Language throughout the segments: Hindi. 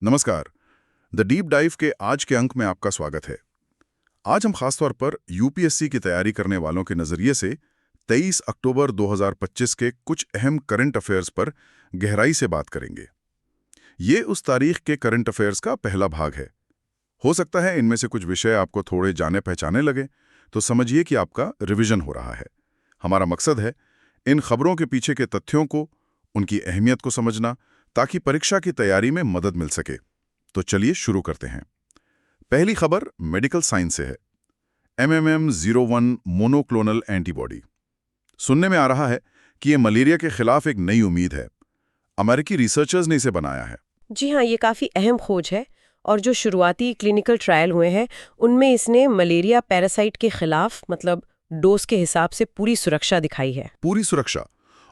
नमस्कार। द डीप डाइव के आज के अंक में आपका स्वागत है। आज हम खासतौर पर यूपीएससी की तैयारी करने वालों के नज़रिए से 23 अक्टूबर 2025 के कुछ अहम करंट अफेयर्स पर गहराई से बात करेंगे। ये उस तारीख के करंट अफेयर्स का पहला भाग है। हो सकता है इनमें से कुछ विषय आपको थोड़े जाने पहचाने लगे, तो समझिए कि आपका रिवीजन हो रहा है। हमारा मकसद है इन खबरों के पीछे के तथ्यों को, उनकी अहमियत को समझना, ताकि परीक्षा की तैयारी में मदद मिल सके। तो चलिए शुरू करते हैं। पहली खबर मेडिकल साइंस से है। MMM01 monoclonal antibody. सुनने में आ रहा है कि यह मलेरिया के खिलाफ एक नई उम्मीद है। अमेरिकी रिसर्चर्स ने इसे बनाया है। जी हाँ, ये काफ़ी अहम खोज है और जो शुरुआती क्लिनिकल ट्रायल हुए हैं उनमें इसने मलेरिया पैरासाइट के खिलाफ डोज के हिसाब से पूरी सुरक्षा दिखाई है। पूरी सुरक्षा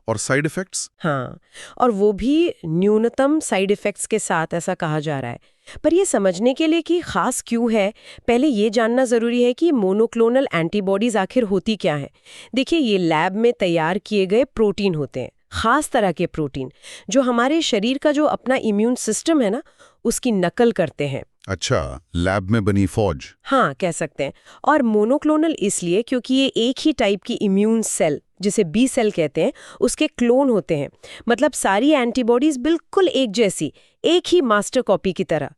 और साइड इफेक्ट्स? हाँ, और वो भी न्यूनतम साइड इफेक्ट्स के साथ, ऐसा कहा जा रहा है। पर ये समझने के लिए कि खास क्यों है, पहले ये जानना ज़रूरी है कि मोनोक्लोनल एंटीबॉडीज़ आखिर होती क्या है। देखिए, ये लैब में तैयार किए गए प्रोटीन होते हैं, खास तरह के प्रोटीन जो हमारे शरीर का जो अपना इम्यून सिस्टम है ना, उसकी नकल करते हैं। अच्छा, लैब में बनी फौज। हाँ, कह सकते हैं। और मोनोक्लोनल इसलिए क्योंकि ये एक ही टाइप की इम्यून सेल, जिसे बी सेल कहते हैं, उसके क्लोन होते हैं। मतलब सारी एंटीबॉडीज बिल्कुल एक जैसी, एक ही मास्टर कॉपी की तरह।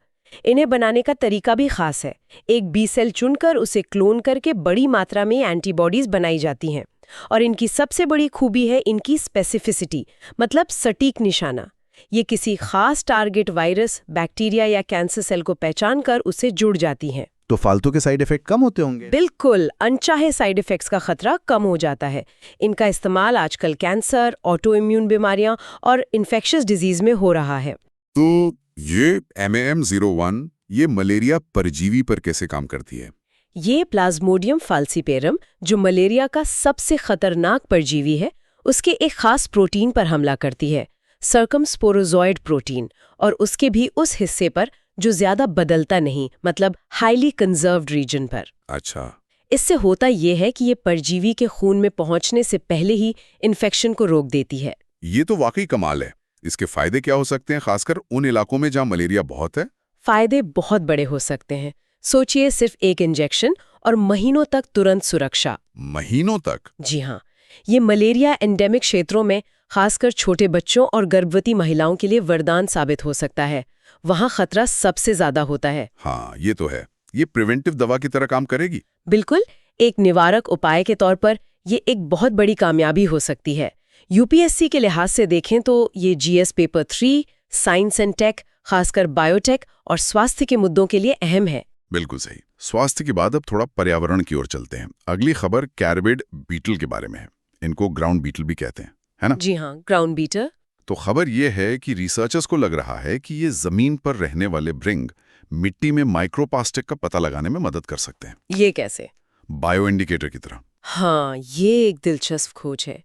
इन्हें बनाने का तरीका भी खास है। एक बी सेल चुनकर उसे क्लोन करके बड़ी मात्रा में एंटीबॉडीज बनाई जाती हैं। और इनकी सबसे बड़ी खूबी है इनकी स्पेसिफिसिटी, मतलब सटीक निशाना। ये किसी खास टारगेट वायरस, बैक्टीरिया या कैंसर सेल को पहचान कर उससे जुड़ जाती हैं। तो फालतू के साइड इफेक्ट कम होते होंगे? बिल्कुल, अनचाहे साइड इफेक्ट्स का खतरा कम हो जाता है। इनका इस्तेमाल आजकल कैंसर, ऑटो इम्यून बीमारियां और इन्फेक्शियस डिजीज में हो रहा है। तो ये MAM01 ये मलेरिया परजीवी पर कैसे काम करती है? ये प्लाज्मोडियम फाल्सीपेरम, जो मलेरिया का सबसे खतरनाक परजीवी है, उसके एक खास प्रोटीन पर हमला करती है, सर्कमस्पोरोजॉइड प्रोटीन, और उसके भी उस हिस्से पर जो ज्यादा बदलता नहीं, मतलब हाईली कंजर्व्ड रीजन पर। अच्छा। इससे होता यह है कि ये परजीवी के खून में पहुंचने से पहले ही इन्फेक्शन को रोक देती है। ये तो वाकई कमाल है। इसके फायदे क्या हो सकते हैं, खासकर उन इलाकों में जहां मलेरिया बहुत है? फायदे बहुत बड़े हो सकते हैं। सोचिए, सिर्फ एक इंजेक्शन और महीनों तक तुरंत सुरक्षा। महीनों तक? जी हाँ, ये मलेरिया एंडेमिक क्षेत्रों में, खासकर छोटे बच्चों और गर्भवती महिलाओं के लिए वरदान साबित हो सकता है। वहाँ खतरा सबसे ज्यादा होता है। हाँ, ये तो है। ये प्रिवेंटिव दवा की तरह काम करेगी? बिल्कुल, एक निवारक उपाय के तौर पर ये एक बहुत बड़ी कामयाबी हो सकती है। यूपीएससी के लिहाज से देखें तो ये GS paper 3, science and tech, खासकर बायोटेक और स्वास्थ्य के मुद्दों के लिए अहम है। बिल्कुल सही। स्वास्थ्य के बाद अब थोड़ा पर्यावरण की ओर चलते हैं। अगली खबर कैरबिड बीटल के बारे में है। इनको ग्राउंड बीटल भी कहते हैं, है ना? जी हाँ, ग्राउंड बीटर। तो खबर यह है कि रिसर्चर्स को लग रहा है कि ये जमीन पर रहने वाले भृंग मिट्टी में माइक्रोप्लास्टिक का पता लगाने में मदद कर सकते हैं। ये कैसे? बायो इंडिकेटर की तरह। हाँ, ये एक दिलचस्प खोज है।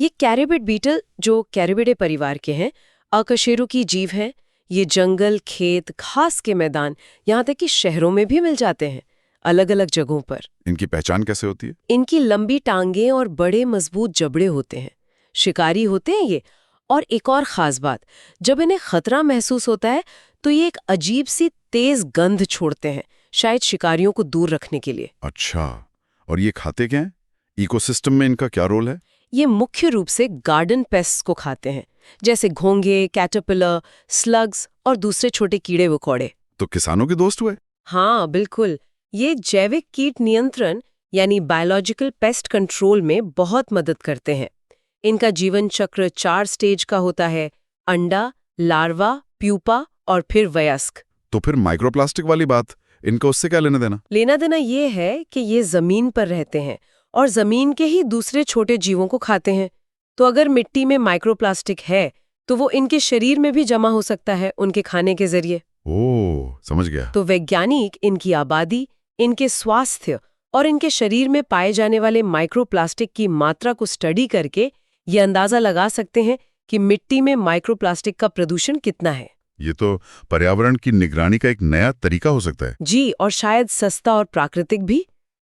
ये कैरिबिड बीटल, जो कैरिबिडे परिवार के हैं, अकशेरुकी जीव हैं। ये जंगल, खेत, घास के मैदान, यहाँ तक कि शहरों में भी मिल जाते हैं, अलग अलग जगहों पर। इनकी पहचान कैसे होती है? इनकी लंबी टांगें और बड़े मजबूत जबड़े होते हैं। शिकारी होते हैं ये। और एक और खास बात, जब इन्हें खतरा महसूस होता है तो ये एक अजीब सी तेज गंध छोड़ते हैं, शायद शिकारियों को दूर रखने के लिए। अच्छा, और ये खाते क्या हैं? इकोसिस्टम में इनका क्या रोल है? ये मुख्य रूप से गार्डन पेस्ट्स को खाते हैं, जैसे घोंघे, कैटरपिलर, स्लग्स और दूसरे छोटे कीड़े वकौड़े। तो किसानों के दोस्त हुए? हाँ, बिल्कुल। ये जैविक कीट नियंत्रण यानी बायोलॉजिकल पेस्ट कंट्रोल में बहुत मदद करते हैं। इनका जीवन चक्र 4 स्टेज का होता है: अंडा, लार्वा, प्यूपा और फिर वयस्क। तो फिर माइक्रोप्लास्टिक वाली बात, इनका उससे क्या लेना देना? लेना देना ये है कि ये जमीन पर रहते हैं और जमीन के ही दूसरे छोटे जीवों को खाते हैं। तो अगर मिट्टी में माइक्रोप्लास्टिक है तो वो इनके शरीर में भी जमा हो सकता है उनके खाने के जरिए। ओह, समझ गया। तो वैज्ञानिक इनकी आबादी, इनके स्वास्थ्य और इनके शरीर में पाए जाने वाले माइक्रोप्लास्टिक की मात्रा को स्टडी करके ये अंदाजा लगा सकते हैं कि मिट्टी में माइक्रोप्लास्टिक का प्रदूषण कितना है। ये तो पर्यावरण की निगरानी का एक नया तरीका हो सकता है। जी, और शायद सस्ता और प्राकृतिक भी।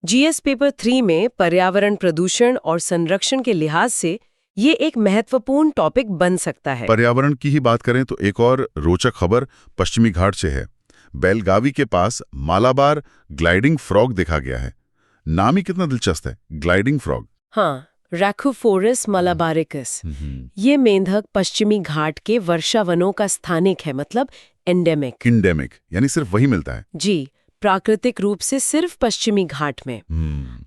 जीएस पेपर 3 में पर्यावरण प्रदूषण और संरक्षण के लिहाज से ये एक महत्वपूर्ण टॉपिक बन सकता है। पर्यावरण की ही बात करें तो एक और रोचक खबर पश्चिमी घाट से है। बेलगावी के पास मालाबार ग्लाइडिंग फ्रॉग देखा गया है। नाम ही कितना दिलचस्प है, ग्लाइडिंग फ्रॉग। हाँ, रैकोफोरस malabaricus। ये मेंढक पश्चिमी घाट के वर्षा वनों का स्थानिक है, मतलब एंडेमिक। इंडेमिक यानी सिर्फ वही मिलता है। जी, प्राकृतिक रूप से सिर्फ पश्चिमी घाट में।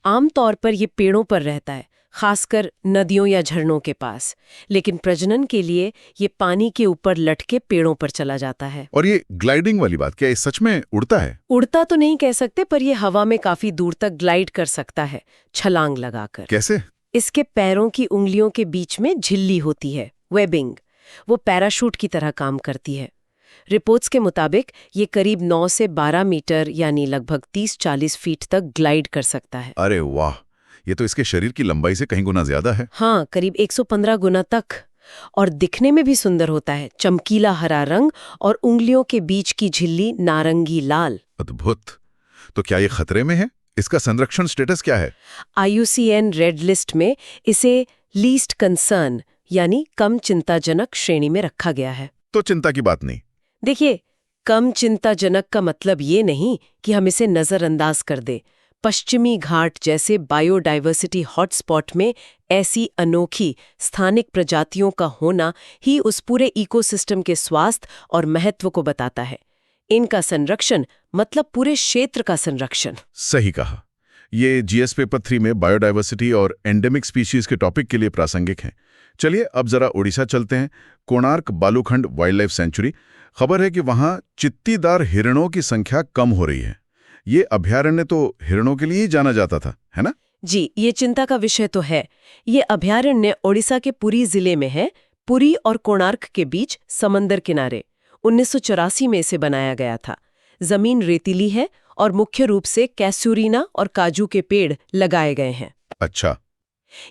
आमतौर पर ये पेड़ों पर रहता है, खासकर नदियों या झरनों के पास, लेकिन प्रजनन के लिए ये पानी के ऊपर लटके पेड़ों पर चला जाता है। और ये ग्लाइडिंग वाली बात, क्या ये सच में उड़ता है? उड़ता तो नहीं कह सकते, पर ये हवा में काफी दूर तक ग्लाइड कर सकता है, छलांग लगाकर। कैसे? इसके पैरों की उंगलियों के बीच में झिल्ली होती है, वेबिंग। वो पैराशूट की तरह काम करती है। रिपोर्ट्स के मुताबिक ये करीब 9 से 12 मीटर यानी लगभग 30-40 फीट तक ग्लाइड कर सकता है। अरे वाह, ये तो इसके शरीर की लंबाई से कहीं गुना ज्यादा है। हाँ, करीब 115 गुना तक। और दिखने में भी सुंदर होता है, चमकीला हरा रंग और उंगलियों के बीच की झिल्ली नारंगी लाल। अद्भुत। तो क्या ये खतरे में है? इसका संरक्षण स्टेटस क्या है? IUCN रेड लिस्ट में इसे लीस्ट कंसर्न यानी कम चिंताजनक श्रेणी में रखा गया है। तो चिंता की बात नहीं। देखिए, कम चिंताजनक का मतलब ये नहीं कि हम इसे नजरअंदाज कर दें। पश्चिमी घाट जैसे बायोडाइवर्सिटी हॉटस्पॉट में ऐसी अनोखी स्थानिक प्रजातियों का होना ही उस पूरे इकोसिस्टम के स्वास्थ्य और महत्व को बताता है। इनका संरक्षण मतलब पूरे क्षेत्र का संरक्षण। सही कहा। ये GS पेपर 3 में बायोडाइवर्सिटी और एंडेमिक स्पीशीज के टॉपिक के लिए प्रासंगिक हैं। चलिए अब जरा ओडिशा चलते हैं। Konark Balukhand wildlife sanctuary. खबर है कि वहां चित्तीदार हिरणों की संख्या कम हो रही है। ये अभयारण्य तो हिरणों के लिए ही जाना जाता था, है ना? जी, ये चिंता का विषय तो है। ये अभयारण्य ओडिशा के पुरी जिले में है, पुरी और कोणार्क के बीच समंदर किनारे। 1984 में इसे बनाया गया था। जमीन रेतीली है और मुख्य रूप से कैसूरीना और काजू के पेड़ लगाए गए हैं। अच्छा।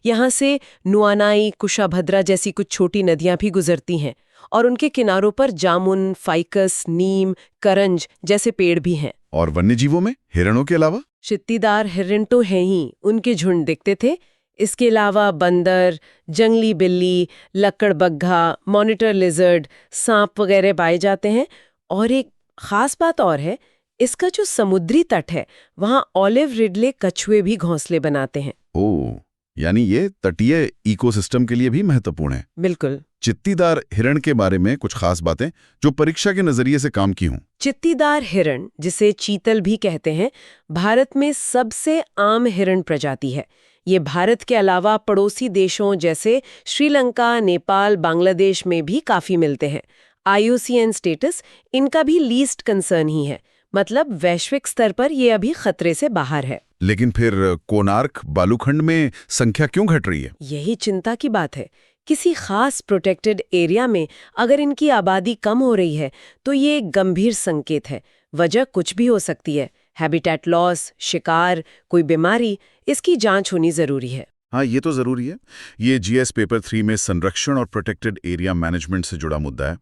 यहाँ से नुआनाई, कुशाभद्रा जैसी कुछ छोटी नदियां भी गुजरती हैं और उनके किनारों पर जामुन, फाइकस, नीम, करंज जैसे पेड़ भी हैं। और वन्यजीवों में हिरणों के अलावा? चित्तीदार हिरण तो हैं ही, उनके झुंड दिखते थे। इसके अलावा बंदर, जंगली बिल्ली, लकड़बग्घा, मॉनिटर लिजर्ड, सांप वगैरह पाए जाते हैं। और एक खास बात और है, इसका जो समुद्री तट है वहाँ ऑलिव रिडले कछुए भी घोंसले बनाते हैं। ओह, यानी ये तटीय इकोसिस्टम के लिए भी महत्वपूर्ण है। बिल्कुल। चित्तीदार हिरण के बारे में कुछ खास बातें जो परीक्षा के नजरिए से काम की हों। चित्तीदार हिरण, जिसे चीतल भी कहते हैं, भारत में सबसे आम हिरण प्रजाति है। ये भारत के अलावा पड़ोसी देशों जैसे श्रीलंका, नेपाल, बांग्लादेश में भी काफी मिलते हैं। IUCN स्टेटस इनका भी लीस्ट कंसर्न ही है, मतलब वैश्विक स्तर पर ये अभी खतरे से बाहर है। लेकिन फिर कोणार्क बालूखंड में संख्या क्यों घट रही है? यही चिंता की बात है। किसी खास प्रोटेक्टेड एरिया में अगर इनकी आबादी कम हो रही है तो ये एक गंभीर संकेत है। वजह कुछ भी हो सकती है, हैबिटेट लॉस, शिकार, कोई बीमारी। इसकी जांच होनी जरूरी है। हाँ, ये तो जरूरी है। ये GS पेपर 3 में संरक्षण और प्रोटेक्टेड एरिया मैनेजमेंट से जुड़ा मुद्दा है।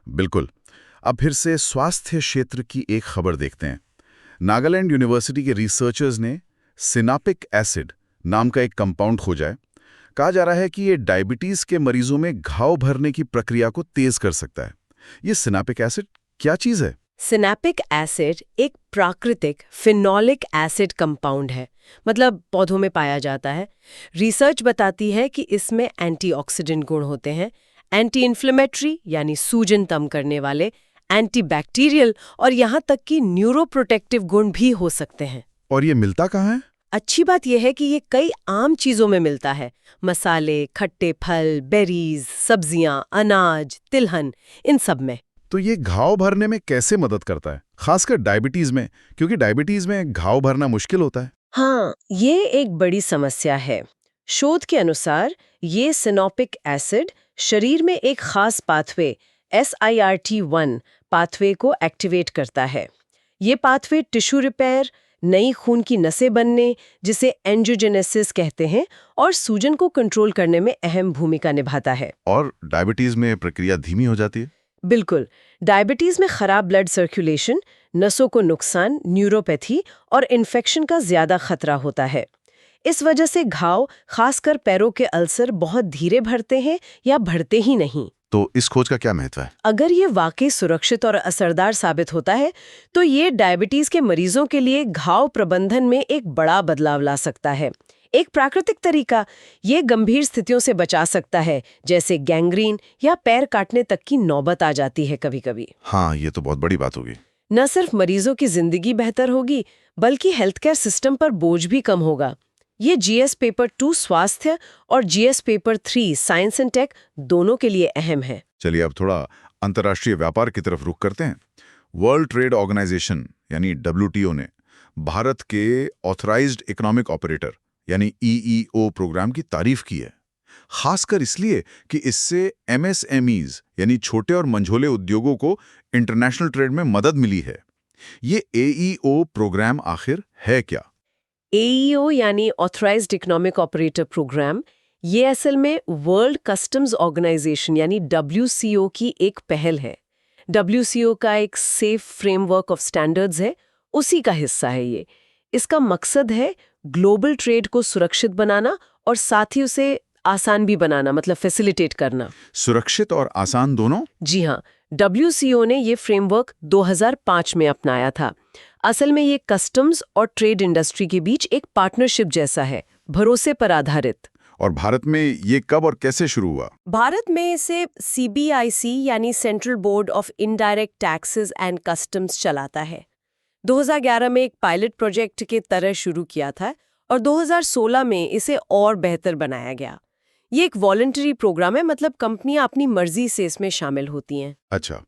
बिल्कुल। अब फिर से स्वास्थ्य क्षेत्र की एक खबर देखते हैं। नागालैंड यूनिवर्सिटी के रिसर्चर्स ने सिनापिक एसिड नाम का एक कंपाउंड खोजा है। कहा जा रहा है कि ये डायबिटीज के मरीजों में घाव भरने की प्रक्रिया को तेज कर सकता है। ये सिनापिक एसिड क्या चीज है? सिनेपिक एसिड एक प्राकृतिक फिनोलिक एसिड कंपाउंड है, मतलब पौधों में पाया जाता है। रिसर्च बताती है कि इसमें एंटीऑक्सीडेंट गुण होते हैं, एंटी इन्फ्लेमेटरी यानी सूजन कम करने वाले, एंटीबैक्टीरियल और यहाँ तक कि न्यूरोप्रोटेक्टिव गुण भी हो सकते हैं। और ये मिलता कहाँ है? अच्छी बात यह है कि ये कई आम चीजों में मिलता है। मसाले, खट्टे फल, बेरीज, सब्जियां, अनाज, तिलहन, इन सब में। तो ये घाव भरने में कैसे मदद करता है, खासकर डायबिटीज में? क्योंकि डायबिटीज में घाव भरना मुश्किल होता है। हाँ, ये एक बड़ी समस्या है। शोध के अनुसार ये सिनोपिक एसिड शरीर में एक खास पाथवे SIRT1 पाथवे को एक्टिवेट करता है। ये पाथवे टिश्यू रिपेयर, नई खून की नसें बनने, जिसे एंजियोजेनेसिस कहते हैं, और सूजन को कंट्रोल करने में अहम भूमिका निभाता है। और डायबिटीज में प्रक्रिया धीमी हो जाती है? बिल्कुल। डायबिटीज में खराब ब्लड सर्कुलेशन, नसों को नुकसान, न्यूरोपैथी और इन्फेक्शन का ज्यादा खतरा होता है। इस वजह से घाव, खासकर पैरों के अल्सर, बहुत धीरे भरते हैं या भरते ही नहीं। तो इस खोज का क्या महत्व है? अगर ये वाकई सुरक्षित और असरदार साबित होता है तो ये डायबिटीज के मरीजों के लिए घाव प्रबंधन में एक बड़ा बदलाव ला सकता है। एक प्राकृतिक तरीका ये गंभीर स्थितियों से बचा सकता है, जैसे गैंग्रीन या पैर काटने तक की नौबत आ जाती है कभी-कभी। हाँ, ये तो बहुत बड़ी बात होगी। न सिर्फ मरीजों की जिंदगी बेहतर होगी, बल्कि हेल्थ केयर सिस्टम पर बोझ भी कम होगा। ये जीएस पेपर 2 स्वास्थ्य और GS paper 3 science and tech दोनों के लिए अहम है। चलिए अब थोड़ा अंतर्राष्ट्रीय व्यापार की तरफ रुख करते हैं। वर्ल्ड ट्रेड ऑर्गेनाइजेशन यानी WTO ने भारत के ऑथराइज्ड इकोनॉमिक ऑपरेटर यानी EEO प्रोग्राम की तारीफ की है, खासकर इसलिए कि इससे MSMEs यानी छोटे और मंझोले उद्योगों को इंटरनेशनल ट्रेड में मदद मिली है। ये AEO प्रोग्राम आखिर है क्या? AEO यानी ऑथराइज्ड इकोनॉमिक ऑपरेटर प्रोग्राम, ये असल में वर्ल्ड कस्टम्स ऑर्गेनाइजेशन यानी WCO की एक पहल है। WCO का एक सेफ फ्रेमवर्क ऑफ स्टैंडर्ड्स है, उसी का हिस्सा है ये। इसका मकसद है ग्लोबल ट्रेड को सुरक्षित बनाना और साथ ही उसे आसान भी बनाना, मतलब फैसिलिटेट करना। सुरक्षित और आसान दोनों? जी हाँ, WCO ने ये फ्रेमवर्क 2005 में अपनाया था। असल में ये कस्टम्स और ट्रेड इंडस्ट्री के बीच एक पार्टनरशिप जैसा है, भरोसे पर आधारित। और भारत में ये कब और कैसे शुरू हुआ? भारत में इसे CBIC यानी central board of indirect taxes and customs चलाता है। 2011 में एक पायलट प्रोजेक्ट के तरह शुरू किया था और 2016 में इसे और बेहतर बनाया गया। ये एक वॉलंटरी प्रोग्राम है, मतलब कंपनियां अपनी मर्जी से इसमें शामिल होती हैं। अच्छा,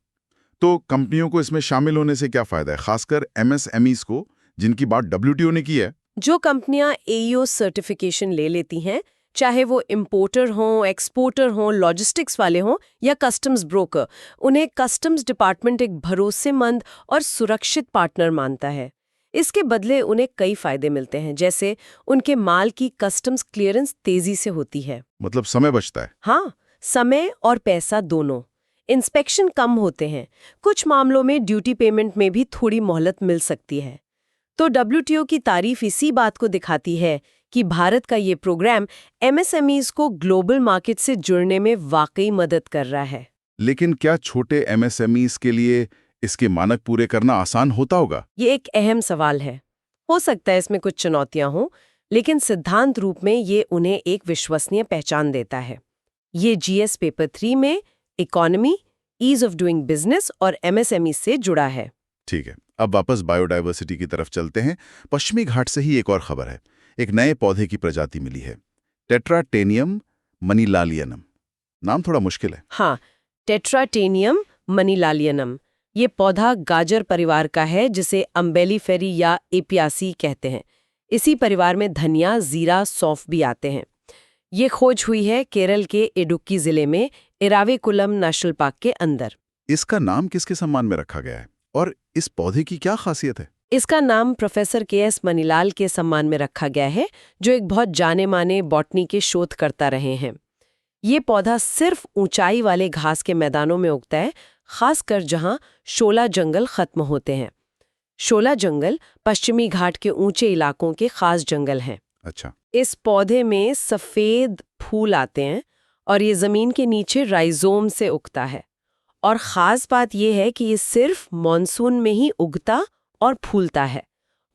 तो कंपनियों को इसमें शामिल होने से क्या फायदा है, खासकर MSMEs को जिनकी बात WTO ने की है? जो कंपनियां AEO सर्टिफिकेशन ले लेती हैं, चाहे वो इंपोर्टर हों, एक्सपोर्टर हों, लॉजिस्टिक्स वाले हों या कस्टम्स ब्रोकर, उन्हें कस्टम्स डिपार्टमेंट एक भरोसेमंद और सुरक्षित पार्टनर मानता है। इसके बदले उन्हें कई फायदे मिलते हैं, जैसे उनके माल की कस्टम्स क्लियरेंस तेजी से होती है। मतलब समय बचता है? हाँ, समय और पैसा दोनों। इंस्पेक्शन कम होते हैं, कुछ मामलों में ड्यूटी पेमेंट में भी थोड़ी मोहलत मिल सकती है। तो WTO की तारीफ इसी बात को दिखाती है कि भारत का ये प्रोग्राम MSMEs को ग्लोबल मार्केट से जुड़ने में वाकई मदद कर रहा है। लेकिन क्या छोटे MSMEs के लिए इसके मानक पूरे करना आसान होता होगा? ये एक अहम सवाल है। हो सकता है इसमें कुछ चुनौतियां हों, लेकिन सिद्धांत रूप में ये उन्हें एक विश्वसनीय पहचान देता है। ये GS पेपर 3 में economy, ease of doing business और MSME से जुड़ा है। ठीक है, अब वापस बायोडायवर्सिटी की तरफ चलते हैं। पश्चिमी घाट से ही एक और खबर है। एक नए पौधे की प्रजाति मिली है, टेट्राटेनियम मनीलालियनम। नाम थोड़ा मुश्किल है। हाँ, टेट्राटेनियम मनीलालियनम। ये पौधा गाजर परिवार का है, जिसे अम्बेलिफेरी या एपियासी कहते हैं। इसी परिवार में धनिया, जीरा, सौंफ भी आते हैं। ये खोज हुई है केरल के इडुक्की जिले में इराविकुलम नेशनल पार्क के अंदर। इसका नाम किसके सम्मान में रखा गया है और इस पौधे की क्या खासियत है? इसका नाम प्रोफेसर KS मनीलाल के सम्मान में रखा गया है, जो एक बहुत जाने माने बॉटनी के शोधकर्ता रहे हैं। ये पौधा सिर्फ ऊंचाई वाले घास के मैदानों में उगता है, खासकर जहां शोला जंगल खत्म होते हैं। शोला जंगल पश्चिमी घाट के ऊंचे इलाकों के खास जंगल हैं। अच्छा, इस पौधे में सफेद फूल आते हैं और ये जमीन के नीचे राइजोम से उगता है। और खास बात यह है कि ये सिर्फ मॉनसून में ही उगता और फूलता है,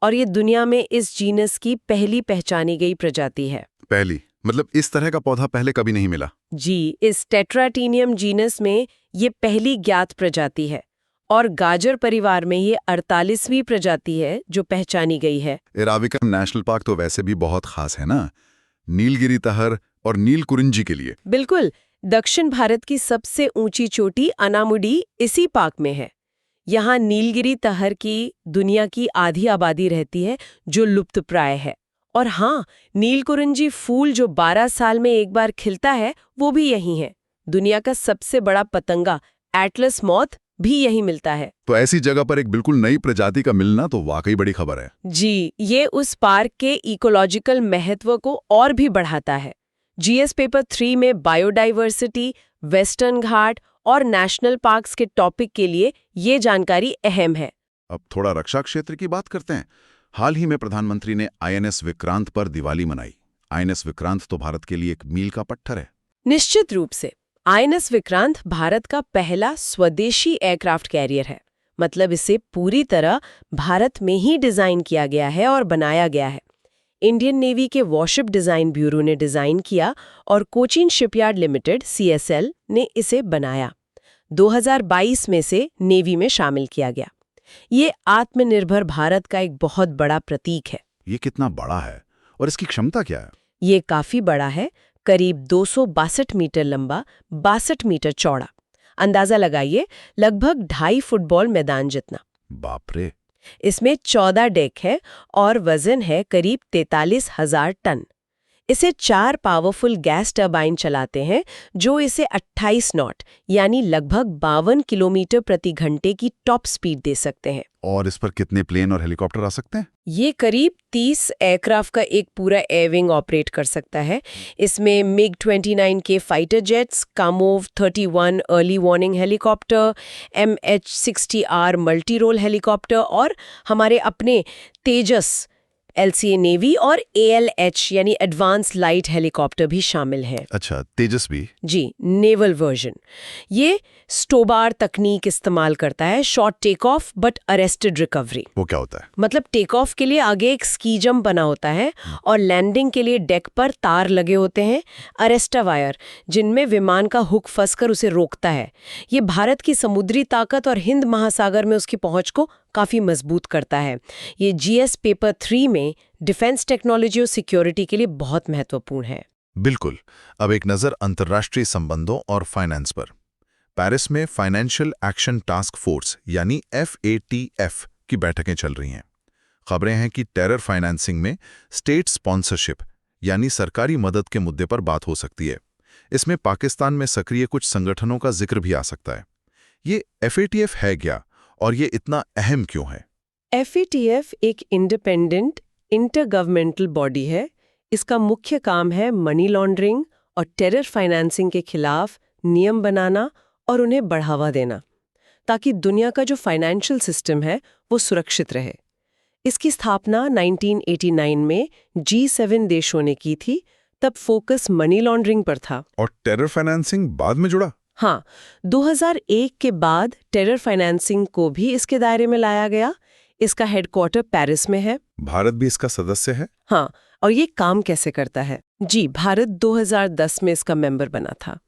और ये दुनिया में इस जीनस की पहली पहचानी गई प्रजाति है। पहली मतलब इस तरह का पौधा पहले कभी नहीं मिला? जी, इस टेट्राटेनियम जीनस में ये पहली ज्ञात प्रजाति है और गाजर परिवार में ये 48वीं प्रजाति है जो पहचानी गई है। इराविकुलम नेशनल पार्क तो वैसे भी बहुत खास है ना, नीलगिरी तहर और नीलकुरिंजी के लिए। बिल्कुल, दक्षिण भारत की सबसे ऊंची चोटी अनामुडी इसी पार्क में है। यहाँ नीलगिरी तहर की दुनिया की आधी आबादी रहती है, जो लुप्तप्राय है। और हाँ, नीलकुरिंजी फूल जो 12 साल में एक बार खिलता है, वो भी यही है। दुनिया का सबसे बड़ा पतंगा एटलस मॉथ भी यही मिलता है। तो ऐसी जगह पर एक बिल्कुल नई प्रजाति का मिलना तो वाकई बड़ी खबर है। जी, ये उस पार्क के इकोलॉजिकल महत्व को और भी बढ़ाता है। GS पेपर 3 में बायोडाइवर्सिटी, वेस्टर्न घाट और नेशनल पार्क्स के टॉपिक के लिए ये जानकारी अहम है। अब थोड़ा रक्षा क्षेत्र की बात करते हैं। हाल ही में प्रधानमंत्री ने आईएनएस विक्रांत पर दिवाली मनाई। आईएनएस विक्रांत तो भारत के लिए एक मील का पत्थर है। निश्चित रूप से आईएनएस विक्रांत भारत का पहला स्वदेशी एयरक्राफ्ट कैरियर है। मतलब इसे पूरी तरह भारत में ही डिजाइन किया गया है और बनाया गया है। इंडियन नेवी के वॉरशिप डिजाइन ब्यूरो ने डिजाइन किया और कोचीन शिपयार्ड लिमिटेड (CSL) ने इसे बनाया। 2022 में से नेवी में शामिल किया गया। ये आत्मनिर्भर भारत का एक बहुत बड़ा प्रतीक है। ये कितना बड़ा है और इसकी क्षमता क्या है? ये काफी बड़ा है, करीब 262 मीटर लंबा, 62 मीटर चौड़ा। अंदाजा लगाइए, लगभग 2.5 फुटबॉल मैदान जितना। बाप रे। इसमें 14 डेक है और वजन है करीब 43,000 टन। इसे 4 पावरफुल गैस टरबाइन चलाते हैं जो इसे 28 नॉट यानी लगभग 52 किलोमीटर प्रति घंटे की टॉप स्पीड दे सकते हैं। और इस पर कितने प्लेन और हेलीकॉप्टर आ सकते हैं? ये करीब 30 एयरक्राफ्ट का एक पूरा एयरविंग ऑपरेट कर सकता है। इसमें MiG-29 के fighter jets, Kamov 31 early warning helicopter, MH-60R multi role helicopter और हमारे अपने तेजस LCA नेवी और ALH यानी एडवांस लाइट हेलीकॉप्टर भी शामिल हैं। अच्छा, तेजस भी? जी, नेवल वर्जन। ये स्टोबार तकनीक इस्तेमाल करता है, short take off but arrested recovery. वो क्या होता है? मतलब टेक ऑफ के लिए आगे एक स्की जंप बना होता है और लैंडिंग के लिए डेक पर तार लगे होते हैं, अरेस्टा वायर, जिनमें विमान का हुक फंसकर उसे रोकता है। ये भारत की समुद्री ताकत और हिंद महासागर में उसकी पहुंच को काफी मजबूत करता है। ये GS पेपर 3 में डिफेंस टेक्नोलॉजी और सिक्योरिटी के लिए बहुत महत्वपूर्ण है। बिल्कुल। अब एक नज़र अंतर्राष्ट्रीय संबंधों और फाइनेंस पर। पेरिस में फाइनेंशियल एक्शन टास्क फोर्स यानी FATF की बैठकें चल रही हैं। खबरें हैं कि टेरर फाइनेंसिंग में स्टेट स्पॉन्सरशिप यानी सरकारी मदद के मुद्दे पर बात हो सकती है। इसमें पाकिस्तान में सक्रिय कुछ संगठनों का जिक्र भी आ सकता है। ये FATF है क्या और ये इतना अहम क्यों है? FATF एक इंडिपेंडेंट इंटरगवर्नमेंटल बॉडी है। इसका मुख्य काम है मनी लॉन्ड्रिंग और टेरर फाइनेंसिंग के खिलाफ नियम बनाना और उन्हें बढ़ावा देना, ताकि दुनिया का जो फाइनेंशियल सिस्टम है वो सुरक्षित रहे। इसकी स्थापना 1989 में G7 देशों ने की थी। तब फोकस मनी लॉन्ड्रिंग पर था। और टेरर फाइनेंसिंग बाद में जुड़ा? हाँ, 2001 के बाद टेरर फाइनेंसिंग को भी इसके दायरे में लाया गया। इसका हेडक्वार्टर पेरिस में है। भारत भी इसका सदस्य है? हाँ, और ये काम कैसे करता है? जी, भारत 2010 में इसका मेंबर बना था।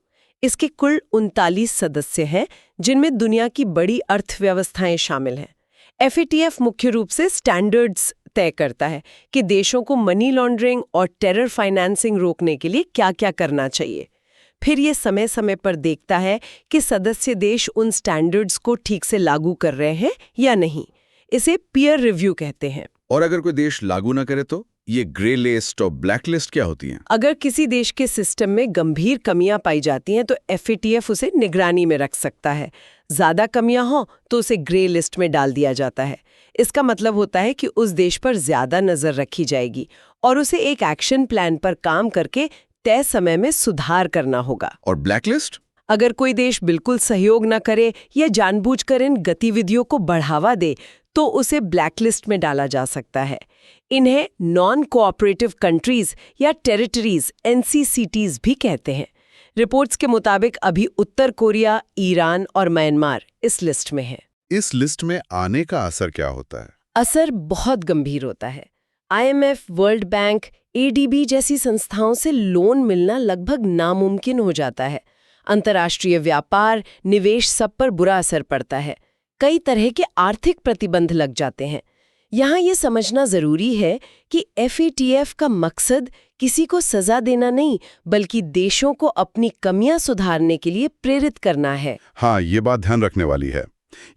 इसके कुल 39 सदस्य हैं, जिनमें दुनिया की बड़ी अर्थव्यवस्थाएं शामिल हैं। FATF मुख्य रूप से स्टैंडर्ड्स तय करता है कि देशों को मनी लॉन्ड्रिंग और टेरर फाइनेंसिंग रोकने के लिए क्या-क्या करना चाहिए। फिर ये समय समय पर देखता है कि सदस्य देश उन स्टैंडर्ड्स को ठीक से लागू कर रहे हैं या नहीं। इसे पीयर रिव्यू कहते हैं। और अगर कोई देश लागू न करे तो? ये ग्रे लिस्ट और ब्लैक लिस्ट क्या होती हैं? अगर किसी देश के सिस्टम में गंभीर कमियां पाई जाती हैं तो FATF उसे निगरानी में रख सकता है। ज्यादा कमियां हो तो उसे ग्रे लिस्ट में डाल दिया जाता है। इसका मतलब होता है कि उस देश पर ज्यादा नजर रखी जाएगी और उसे एक एक्शन प्लान पर काम करके तय समय में सुधार करना होगा। और ब्लैक लिस्ट? अगर कोई देश बिल्कुल सहयोग न करे या जानबूझकर इन गतिविधियों को बढ़ावा दे तो उसे ब्लैकलिस्ट में डाला जा सकता है। इन्हें नॉन कोऑपरेटिव कंट्रीज या टेरिटरीज NCCTs भी कहते हैं। रिपोर्ट्स के मुताबिक अभी उत्तर कोरिया, ईरान और म्यांमार इस लिस्ट में है। इस लिस्ट में आने का असर क्या होता है? असर बहुत गंभीर होता है। IMF, वर्ल्ड बैंक, ADB जैसी संस्थाओं से लोन मिलना लगभग नामुमकिन हो जाता है। अंतर्राष्ट्रीय व्यापार, निवेश सब पर बुरा असर पड़ता है। कई तरह के आर्थिक प्रतिबंध लग जाते हैं। यहाँ ये समझना जरूरी है कि FATF का मकसद किसी को सजा देना नहीं, बल्कि देशों को अपनी कमियां सुधारने के लिए प्रेरित करना है। हाँ, ये बात ध्यान रखने वाली है।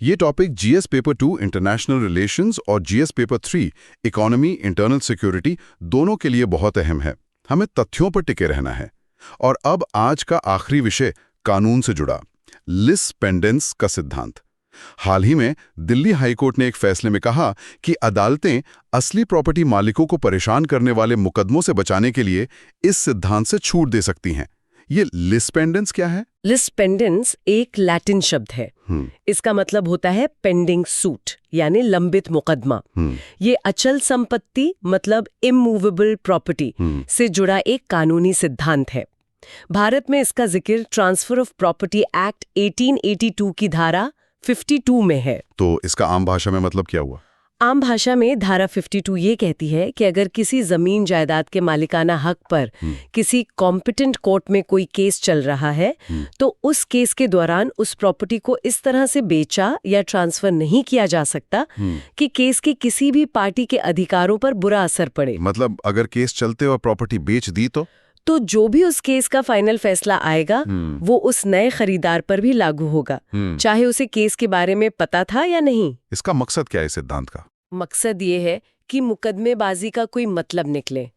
ये topic GS paper 2 international relations और GS paper 3 economy internal security दोनों के लिए बहुत अहम है। हमें तथ्यों पर टिके रहना है। और अब आज का आखिरी विषय कानून से जुड़ा, लिस पेंडेंस का सिद्धांत। हाल ही में दिल्ली हाईकोर्ट ने एक फैसले में कहा कि अदालतें असली प्रॉपर्टी मालिकों को परेशान करने वाले मुकदमों से बचाने के लिए इस सिद्धांत से छूट दे सकती हैं। ये लिस्पेंडेंस क्या है? लिस्पेंडेंस एक लैटिन शब्द है। इसका मतलब होता है पेंडिंग सूट यानी लंबित मुकदमा। ये अचल संपत्ति मतलब इमूवेबल प्रॉपर्टी से जुड़ा एक कानूनी सिद्धांत है। भारत में इसका जिक्र ट्रांसफर ऑफ प्रॉपर्टी एक्ट 1882 की धारा 52 में है। तो इसका आम भाषा में मतलब क्या हुआ? आम भाषा में धारा 52 ये कहती है कि अगर किसी जमीन जायदाद के मालिकाना हक पर किसी कॉम्पिटेंट कोर्ट में कोई केस चल रहा है तो उस केस के दौरान उस प्रॉपर्टी को इस तरह से बेचा या ट्रांसफर नहीं किया जा सकता कि केस के किसी भी पार्टी के अधिकारों पर बुरा असर पड़े। मतलब अगर केस चलते हुए प्रॉपर्टी बेच दी तो जो भी उस केस का फाइनल फैसला आएगा वो उस नए खरीदार पर भी लागू होगा, चाहे उसे केस के बारे में पता था या नहीं। इसका मकसद क्या है सिद्धांत का? मकसद ये है कि मुकदमेबाजी का कोई मतलब निकले।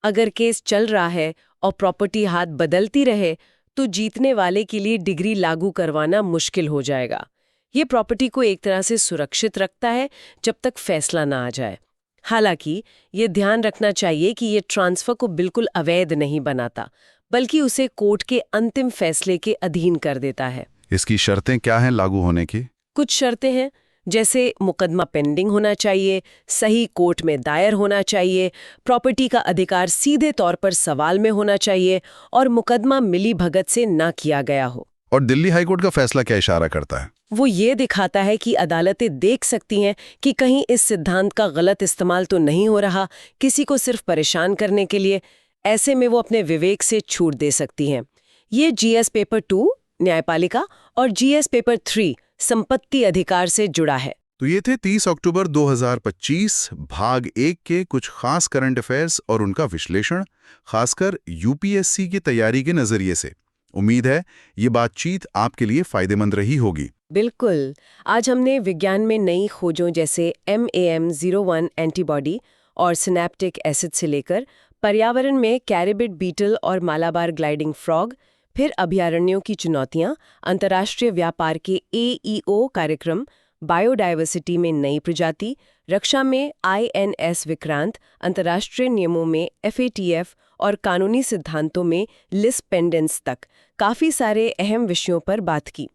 अगर केस चल रहा है और प्रॉपर्टी हाथ बदलती रहे तो जीतने वाले के लिए डिग्री लागू करवाना मुश्किल हो जाएगा। ये प्रॉपर्टी को एक तरह से सुरक्षित रखता है जब तक फैसला ना आ जाए। हालांकि ये ध्यान रखना चाहिए कि ये ट्रांसफर को बिल्कुल अवैध नहीं बनाता, बल्कि उसे कोर्ट के अंतिम फैसले के अधीन कर देता है। इसकी शर्तें क्या हैं लागू होने की? कुछ शर्तें हैं, जैसे मुकदमा पेंडिंग होना चाहिए, सही कोर्ट में दायर होना चाहिए, प्रॉपर्टी का अधिकार सीधे तौर पर सवाल में होना चाहिए और मुकदमा मिली भगत से ना किया गया हो। और दिल्ली हाईकोर्ट का फैसला क्या इशारा करता है? वो ये दिखाता है कि अदालतें देख सकती हैं कि कहीं इस सिद्धांत का गलत इस्तेमाल तो नहीं हो रहा किसी को सिर्फ परेशान करने के लिए। ऐसे में वो अपने विवेक से छूट दे सकती हैं। ये जीएस पेपर 2 न्यायपालिका और जीएस पेपर 3 संपत्ति अधिकार से जुड़ा है। तो ये थे 30 अक्टूबर 2025 भाग 1 के कुछ खास करंट अफेयर्स और उनका विश्लेषण, खासकर यूपीएससी की तैयारी के नजरिए से। उम्मीद है ये बातचीत आपके लिए फायदेमंद रही होगी। बिल्कुल। आज हमने विज्ञान में नई खोजों जैसे MAM01 एंटीबॉडी और सिनेप्टिक एसिड से लेकर पर्यावरण में कैरिबिड बीटल और मालाबार ग्लाइडिंग फ्रॉग, फिर अभयारण्यों की चुनौतियां, अंतर्राष्ट्रीय व्यापार के AEO कार्यक्रम, बायोडायवर्सिटी में नई प्रजाति, रक्षा में INS विक्रांत, अंतर्राष्ट्रीय नियमों में FATF और कानूनी सिद्धांतों में लिस्पेंडेंस तक काफ़ी सारे अहम विषयों पर बात की।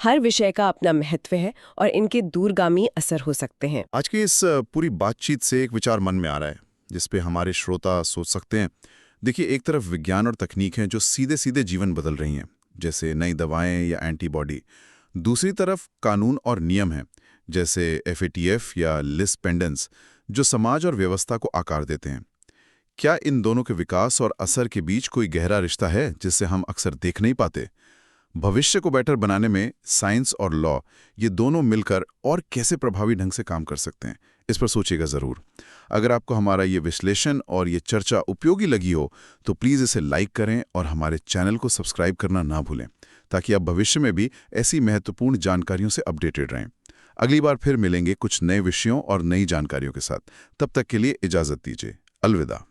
हर विषय का अपना महत्व है और इनके दूरगामी असर हो सकते हैं। आज की इस पूरी बातचीत से एक विचार मन में आ रहा है जिस पे हमारे श्रोता सोच सकते हैं। देखिए, एक तरफ विज्ञान और तकनीक हैं जो सीधे सीधे जीवन बदल रही हैं, जैसे नई दवाएं या एंटीबॉडी। दूसरी तरफ कानून और नियम हैं, जैसे FATF या लिस्पेंडेंस, जो समाज और व्यवस्था को आकार देते हैं। क्या इन दोनों के विकास और असर के बीच कोई गहरा रिश्ता है जिससे हम अक्सर देख नहीं पाते? भविष्य को बेटर बनाने में साइंस और लॉ, ये दोनों मिलकर और कैसे प्रभावी ढंग से काम कर सकते हैं, इस पर सोचिएगा ज़रूर। अगर आपको हमारा ये विश्लेषण और ये चर्चा उपयोगी लगी हो तो प्लीज़ इसे लाइक करें और हमारे चैनल को सब्सक्राइब करना ना भूलें, ताकि आप भविष्य में भी ऐसी महत्वपूर्ण जानकारियों से अपडेटेड रहें। अगली बार फिर मिलेंगे कुछ नए विषयों और नई जानकारियों के साथ। तब तक के लिए इजाज़त दीजिए। अलविदा।